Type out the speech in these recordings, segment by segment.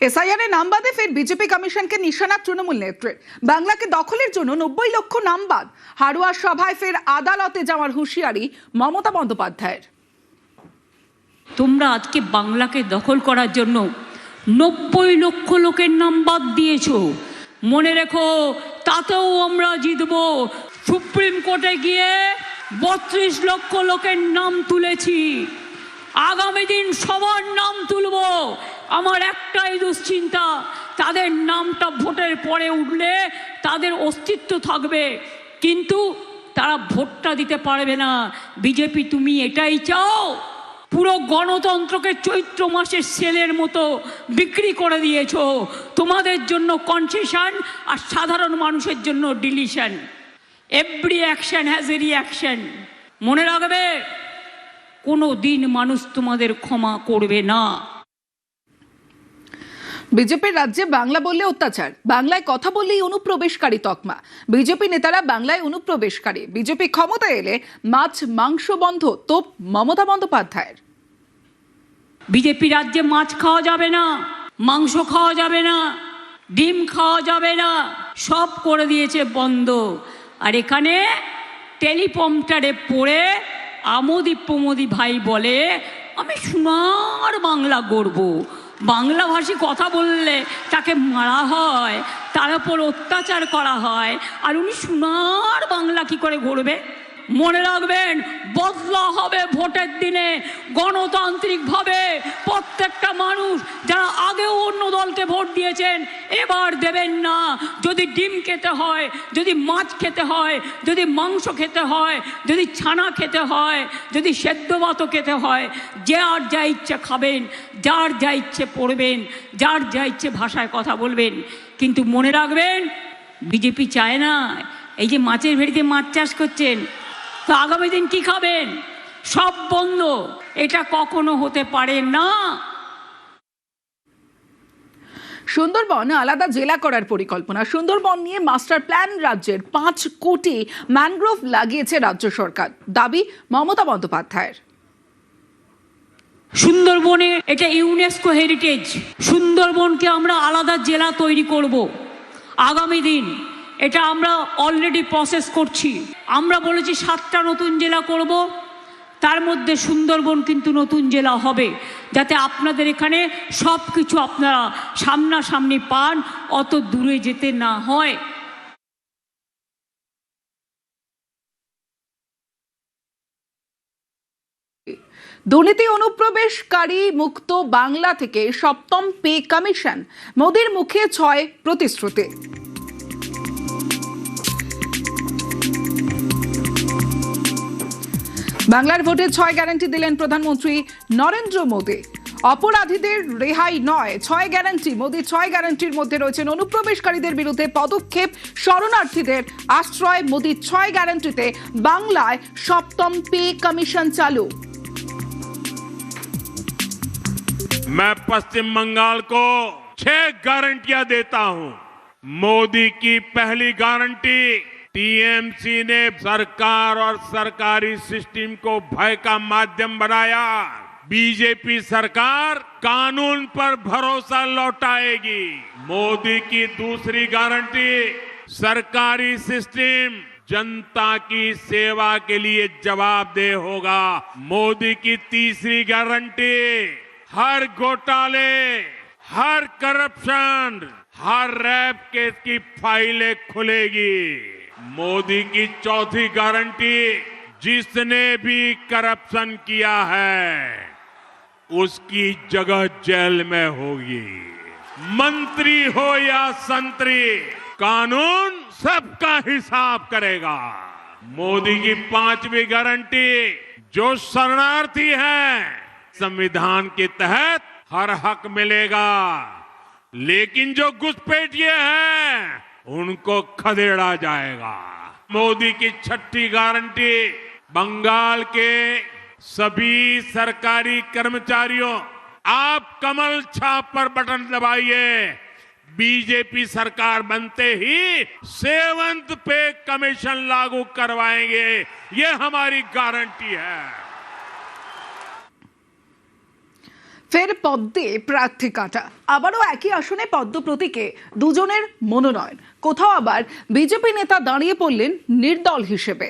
SIR নাম বাদে ফের বিজেপি কমিশনকে নিশানা তৃণমূল নেত্রীর। বাংলাকে দখলের জন্য 90 লক্ষ নাম বাদ। হাড়ুয়া সভায় ফের আদালতে যাওয়ার হুঁশিয়ারি মমতা বন্দ্যোপাধ্যায়ের। তোমরা আজকে বাংলাকে দখল করার জন্য 90 লক্ষ লোকের নাম বাদ দিয়েছো। মনে রেখো, তাতেও আমরা জিতব। সুপ্রিম কোর্টে গিয়ে 32 লক্ষ লোকের নাম তুলেছি। আগামী দিন সবার নাম তুলব। আমার একটাই দুশ্চিন্তা, তাদের নামটা ভোটের পরে উঠলে তাদের অস্তিত্ব থাকবে, কিন্তু তারা ভোটটা দিতে পারবে না। বিজেপি, তুমি এটাই চাও? পুরো গণতন্ত্রকে চৈত্র মাসের সেলের মতো বিক্রি করে দিয়েছো। তোমাদের জন্য কনসেশন আর সাধারণ মানুষের জন্য deletion. Every action has a reaction. মনে রাখবে, কোনো দিন মানুষ তোমাদের ক্ষমা করবে না। বিজেপির রাজ্যে বাংলা বললে অত্যাচার, বাংলায় কথা বললেই অনুপ্রবেশকারী তকমা। বিজেপি নেতারা বাংলায় অনুপ্রবেশকারী। বিজেপি ক্ষমতায় এলে মাছ মাংস বন্ধ, তোপ মমতা বন্দ্যোপাধ্যায়ের। বিজেপি রাজ্যে মাছ খাওয়া যাবে না, মাংস খাওয়া যাবে না, ডিম খাওয়া যাবে না, সব করে দিয়েছে বন্ধ। আর এখানে টেলিপ্রম্পটারে পড়ে আমোদি প্রমোদি ভাই বলে, আমি সোনার বাংলা গড়ব। বাংলাভাষী কথা বললে তাকে মারা হয়, তার উপর অত্যাচার করা হয়, আর উনি সোনার বাংলা কি করে গড়বে? মনে রাখবেন, বদলা হবে ভোটের দিনে গণতান্ত্রিকভাবে। প্রত্যেকটা মানুষ যারা আগেও অন্য দলকে ভোট দিয়েছেন, এবার দেবেন না। যদি ডিম খেতে হয়, যদি মাছ খেতে হয়, যদি মাংস খেতে হয়, যদি ছানা খেতে হয়, যদি সেদ্ধ ভাতও খেতে হয়, যার যা ইচ্ছে খাবেন, যার যা ইচ্ছে পড়বেন, যার যা ইচ্ছে ভাষায় কথা বলবেন। কিন্তু মনে রাখবেন, বিজেপি চায় না এই যে মাছের ভেড়িতে মাছ চাষ করছেন, তো আগামী দিন কি খাবেন? সব বন্ধ। এটা কখনো হতে পারে না। সুন্দরবন আলাদা জেলা করার পরিকল্পনা। সুন্দরবন নিয়ে মাস্টার প্ল্যান রাজ্যের। 5 কোটি ম্যানগ্রোভ লাগিয়েছে রাজ্য সরকার, দাবি মমতা বন্দ্যোপাধ্যায়ের। সুন্দরবনে এটা ইউনেস্কো হেরিটেজ। সুন্দরবনকে আমরা আলাদা জেলা তৈরি করব আগামী দিন। এটা আমরা অলরেডি প্রসেস করছি। আমরা বলেছি 7টা নতুন জেলা করব, তার মধ্যে সুন্দরবন কিন্তু নতুন জেলা হবে, যাতে আপনাদের এখানে সব কিছু আপনারা সামনাসামনি পান, অত দূরে যেতে না হয়। দুর্নীতি অনুপ্রবেশকারী মুক্ত বাংলা থেকে 7ম পে কমিশন। মোদির মুখে 6 প্রতিশ্রুতি। বাংলার ভোটে 6 গ্যারান্টি দিলেন প্রধানমন্ত্রী নরেন্দ্র মোদী। অপরাধীদের রেহাই নয়, 6 গ্যারান্টি। মোদীর 6 গ্যারান্টির মধ্যে রয়েছেন অনুপ্রবেশকারীদের বিরুদ্ধে পদক্ষেপ, শরণার্থীদের আশ্রয়। মোদীর 6 গ্যারান্টিতে বাংলায় 7ম পে কমিশন চালু। मैं पश्चिम बंगाल को 6 गारंटियां देता हूं। मोदी की पहली गारंटी, टीएमसी ने सरकार और सरकारी सिस्टम को भय का माध्यम बनाया। बीजेपी सरकार कानून पर भरोसा लौटाएगी। मोदी की दूसरी गारंटी, सरकारी सिस्टम जनता की सेवा के लिए जवाबदेह होगा। मोदी की तीसरी गारंटी, हर घोटाले, हर करप्शन, हर रेप केस की फाइलें खुलेगी। मोदी की चौथी गारंटी, जिसने भी करप्शन किया है उसकी जगह जेल में होगी। मंत्री हो या संतरी, कानून सबका हिसाब करेगा। मोदी की 5वीं गारंटी, जो शरणार्थी हैं संविधान के तहत हर हक मिलेगा, लेकिन जो घुसपैठिए हैं उनको खदेड़ा जाएगा। मोदी की 6ठी गारंटी, बंगाल के सभी सरकारी कर्मचारियों, आप कमल छाप पर बटन दबाइए। बीजेपी सरकार बनते ही 7th पे कमीशन लागू करवाएंगे, ये हमारी गारंटी है। ফের পদ্মে প্রার্থী কাটা, আবারও একই আসনে পদ্ম প্রতীকে দুজনের মনোনয়ন। কোথাও আবার বিজেপি নেতা দাঁড়িয়ে পড়লেন নির্দল হিসেবে।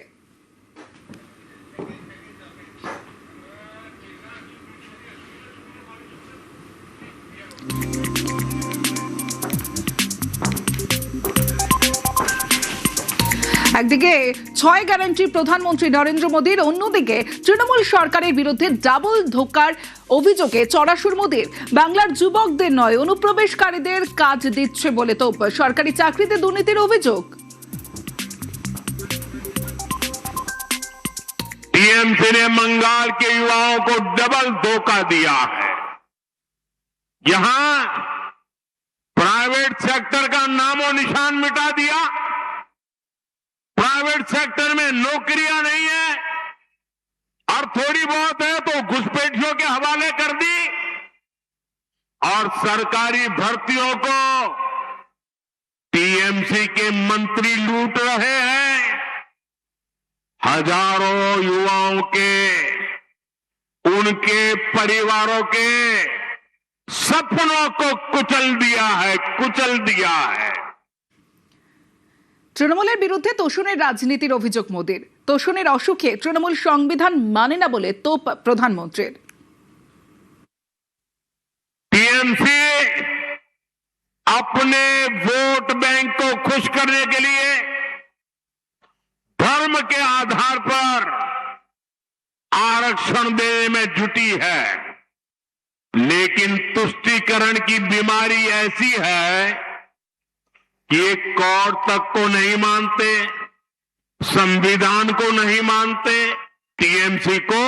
একদিকে 6 গ্যারান্টি প্রধানমন্ত্রী নরেন্দ্র মোদীর, অন্যদিকে তৃণমূল সরকারের বিরুদ্ধে ডাবল ধোঁকার অভিযোগে চড়াশুর মোদীর। বাংলার যুবকদের নয়, অনুপ্রবেশকারীদের কাজ দিচ্ছে বলে তো সরকারি চাকরিতে দুর্নীতির অভিযোগ। टीएमसी ने बंगाल के युवाओं को डबल धोखा दिया है। यहां प्राइवेट सेक्टर का नामो निशान मिटा दिया। प्राइवेट सेक्टर में नौकरियां नहीं है और थोड़ी बहुत है तो घुसपैठियों के हवाले कर दी और सरकारी भर्तियों को टीएमसी के मंत्री लूट रहे हैं। हजारों युवाओं के, उनके परिवारों के सपनों को कुचल दिया है। তৃণমূলের বিরুদ্ধে তোষণের রাজনীতির অভিযোগ মোদীর। তোষণের অসুখে তৃণমূল সংবিধান মানে না বলে তোপ প্রধানমন্ত্রীর। टीएमसी अपने वोट बैंक को खुश करने के लिए धर्म के आधार पर आरक्षण देने में जुटी है, लेकिन तुष्टीकरण की बीमारी ऐसी है कि ये कोर्ट तक को नहीं मानते, संविधान को नहीं मानते। टीएमसी को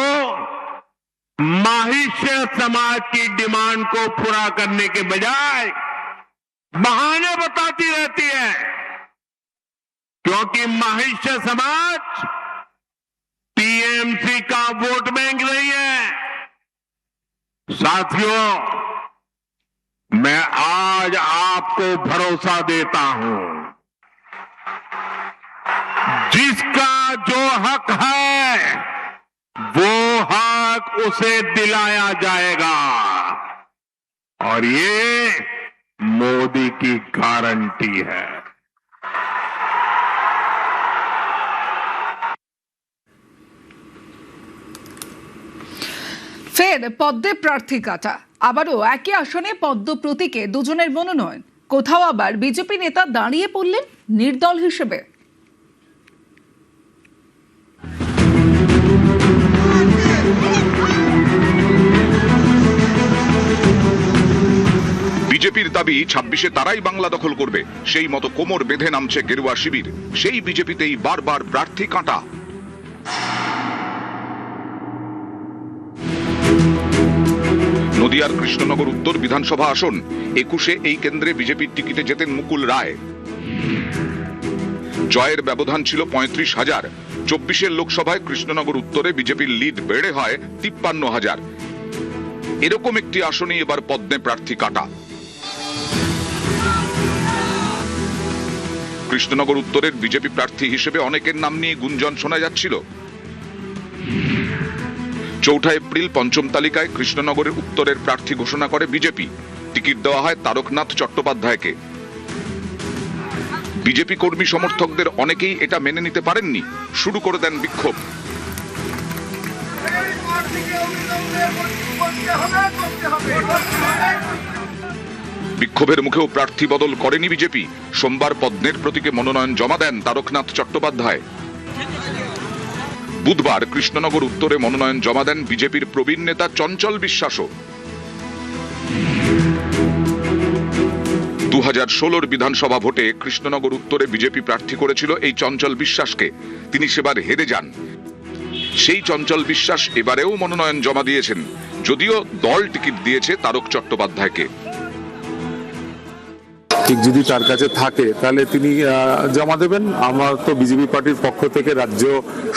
माहिष्य समाज की डिमांड को पूरा करने के बजाय बहाने बताती रहती है, क्योंकि माहिष्य समाज टीएमसी का वोट बैंक नहीं है। साथियों, मैं आज आपको भरोसा देता हूं, जिसका जो हक है वो हक उसे दिलाया जाएगा और ये मोदी की गारंटी है। ফের পদ্মে প্রার্থী কাটা, আবারও একই আসনে পদ্ম প্রতীকে দুজনের মনোনয়ন। কোথাও আবার বিজেপি নেতা দাঁড়িয়ে পড়লেন নির্দল হিসেবে। বিজেপির দাবি 26-এ তারাই বাংলা দখল করবে। সেই মতো কোমর বেঁধে নামছে গেরুয়া শিবির। সেই বিজেপিতেই বারবার প্রার্থী কাঁটা। নদিয়ার কৃষ্ণনগর উত্তর বিধানসভা আসন 21-এ এই কেন্দ্রে বিজেপির টিকিটে যেতেন মুকুল রায়। জয়ের ব্যবধান ছিল 35,000। 24-এর লোকসভায় কৃষ্ণনগর উত্তরে বিজেপির লিড বেড়ে হয় 53,000। এরকম একটি আসনে এবার পদ্মে প্রার্থী কাটা। কৃষ্ণনগর উত্তরের বিজেপি প্রার্থী হিসেবে অনেকের নাম নিয়ে গুঞ্জন শোনা যাচ্ছিল। 4 এপ্রিল পঞ্চম তালিকায় কৃষ্ণনগরের উত্তরের প্রার্থী ঘোষণা করে বিজেপি। টিকিট দেওয়া হয় তারকনাথ চট্টোপাধ্যায়কে। বিজেপি কর্মী সমর্থকদের অনেকেই এটা মেনে নিতে পারেননি, শুরু করে দেন বিক্ষোভ। বিক্ষোভের মুখেও প্রার্থী বদল করেনি বিজেপি। সোমবার পদ্মের প্রতীকে মনোনয়ন জমা দেন তারকনাথ চট্টোপাধ্যায়। বুধবার কৃষ্ণনগর উত্তরে মনোনয়ন জমা দেন বিজেপির প্রবীণ নেতা চঞ্চল বিশ্বাসও। 2016 বিধানসভা ভোটে কৃষ্ণনগর উত্তরে বিজেপি প্রার্থী করেছিল এই চঞ্চল বিশ্বাসকে। তিনি সেবার হেরে যান। সেই চঞ্চল বিশ্বাস এবারেও মনোনয়ন জমা দিয়েছেন, যদিও দল টিকিট দিয়েছে তারক চট্টোপাধ্যায়কে। ঠিক যদি তার কাছে থাকে তাহলে তিনি জমা দেবেন। আমরা তো বিজেপি পার্টির পক্ষ থেকে রাজ্য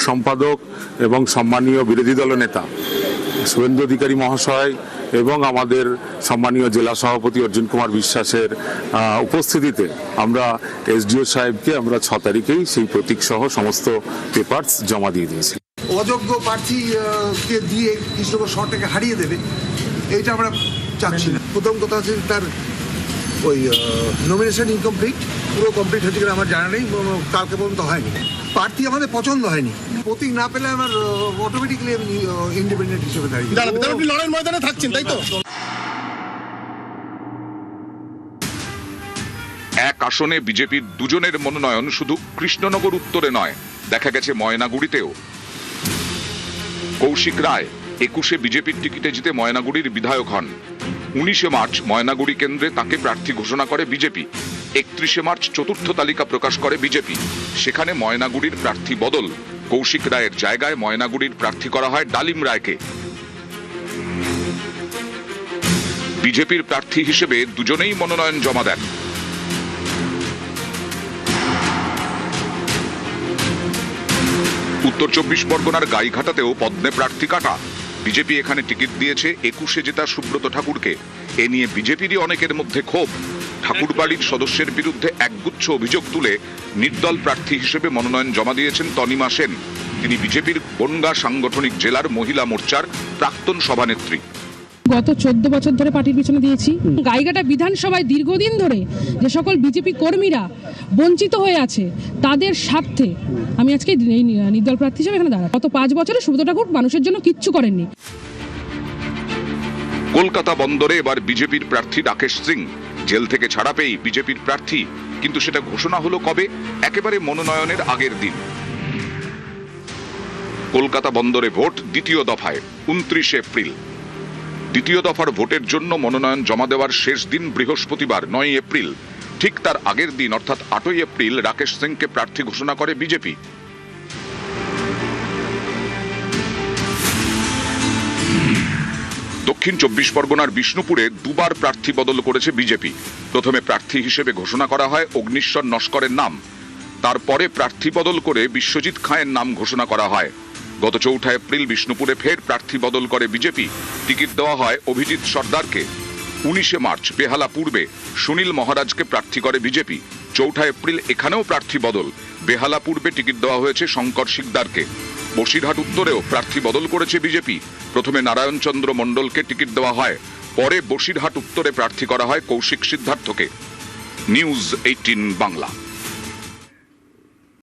সম্পাদক এবং সম্মানীয় বিরোধী দলনেতা শুভেন্দু অধিকারী মহাশয় এবং আমাদের সম্মানীয় জেলা সভাপতি অর্জুন কুমার বিশ্বাসের উপস্থিতিতে আমরা এসডিও সাহেবকে আমরা 6 তারিখেই সেই প্রতীক সহ সমস্ত পেপারস জমা দিয়ে দিয়েছি। অযোগ্য প্রার্থীকে দিয়ে কৃষ্ণনগর শহরটাকে হারিয়ে দেবে, এইটা আমরা চাচ্ছি না। প্রথম কথা হচ্ছে তার ওই নমিনেশন ইনকমপ্লিট, পুরো কমপ্লিট হচ্ছে কিনা আমার জানা নেই, কালকে পর্যন্ত হয়নি। প্রার্থী আমাদের পছন্দ হয়নি, প্রতীক না পেলে আমার অটোমেটিক্যালি আমি ইন্ডিপেন্ডেন্ট হিসেবে দাঁড়িয়ে। আপনি লড়াই ময়দানে থাকছেন, তাই তো? এক আসনে বিজেপির দুজনের মনোনয়ন শুধু কৃষ্ণনগর উত্তরে নয়, দেখা গেছে ময়নাগুড়িতেও। কৌশিক রায় 21-এ বিজেপির টিকিটে জিতে ময়নাগুড়ির বিধায়ক হন। 19শে মার্চ ময়নাগুড়ি কেন্দ্রে তাকে প্রার্থী ঘোষণা করে বিজেপি। 31শে মার্চ চতুর্থ তালিকা প্রকাশ করে বিজেপি। সেখানে ময়নাগুড়ির প্রার্থী বদল, কৌশিক রায়ের জায়গায় ময়নাগুড়ির প্রার্থী করা হয় ডালিম রায়কে। বিজেপির প্রার্থী হিসেবে দুজনেই মনোনয়ন জমা দেন। উত্তর 24 পরগনার গাইঘাটাতেও পদ্মে প্রার্থী কাটা। বিজেপি এখানে টিকিট দিয়েছে 21-এ জেতা সুব্রত ঠাকুরকে। এ নিয়ে বিজেপিরই অনেকের মধ্যে ক্ষোভ। ঠাকুরবাড়ির সদস্যের বিরুদ্ধে একগুচ্ছ অভিযোগ তুলে নির্দল প্রার্থী হিসেবে মনোনয়ন জমা দিয়েছেন তনিমা সেন। তিনি বিজেপির বনগাঁ সাংগঠনিক জেলার মহিলা মোর্চার প্রাক্তন সভানেত্রী। গত 14 বছর ধরে পার্টির পিছনে দিয়েছি। গাইঘাটা বিধানসভায় দীর্ঘদিন ধরে যে সকল বিজেপি কর্মীরা বঞ্চিত হয়ে আছে, তাদের স্বার্থে আমি আজকে এই নির্দল প্রার্থী হিসেবে এখানে দাঁড়াই। গত 5 বছরে সুব্রত ঠাকুর মানুষের জন্য কিচ্ছু করেননি। কলকাতা বন্দরে এবার বিজেপির প্রার্থী রাকেশ সিং জেল থেকে ছাড়া পেয়ে বিজেপির প্রার্থী, কিন্তু সেটা ঘোষণা হলো কবে? একেবারে মনোনয়নের আগের দিন। কলকাতা বন্দরে ভোট দ্বিতীয় দফায় 29 এপ্রিল। দ্বিতীয় দফার ভোটের জন্য মনোনয়ন জমা দেওয়ার শেষ দিন বৃহস্পতিবার 9 এপ্রিল। ঠিক তার আগের দিন অর্থাৎ 8 এপ্রিল রাকেশ সিংকে প্রার্থী ঘোষণা করে বিজেপি। দক্ষিণ 24 পরগনার বিষ্ণুপুরে দুবার প্রার্থী বদল করেছে বিজেপি। প্রথমে প্রার্থী হিসেবে ঘোষণা করা হয় অগ্নিশ্বর নস্করের নাম, তারপরে প্রার্থী বদল করে বিশ্বজিৎ খাঁয়ের নাম ঘোষণা করা হয়। গত 4 এপ্রিল বিষ্ণুপুরে ফের প্রার্থী বদল করে বিজেপি। টিকিট দেওয়া হয় অভিজিৎ সর্দারকে। 19শে মার্চ বেহালা পূর্বে সুনীল মহারাজকে প্রার্থী করে বিজেপি। 4 এপ্রিল এখানেও প্রার্থী বদল। বেহালা পূর্বে টিকিট দেওয়া হয়েছে শঙ্কর শিকদারকে। বসিরহাট উত্তরেও প্রার্থী বদল করেছে বিজেপি। প্রথমে নারায়ণচন্দ্র মণ্ডলকে টিকিট দেওয়া হয়, পরে বসিরহাট উত্তরে প্রার্থী করা হয় কৌশিক সিদ্ধার্থকে। নিউজ 18 বাংলা।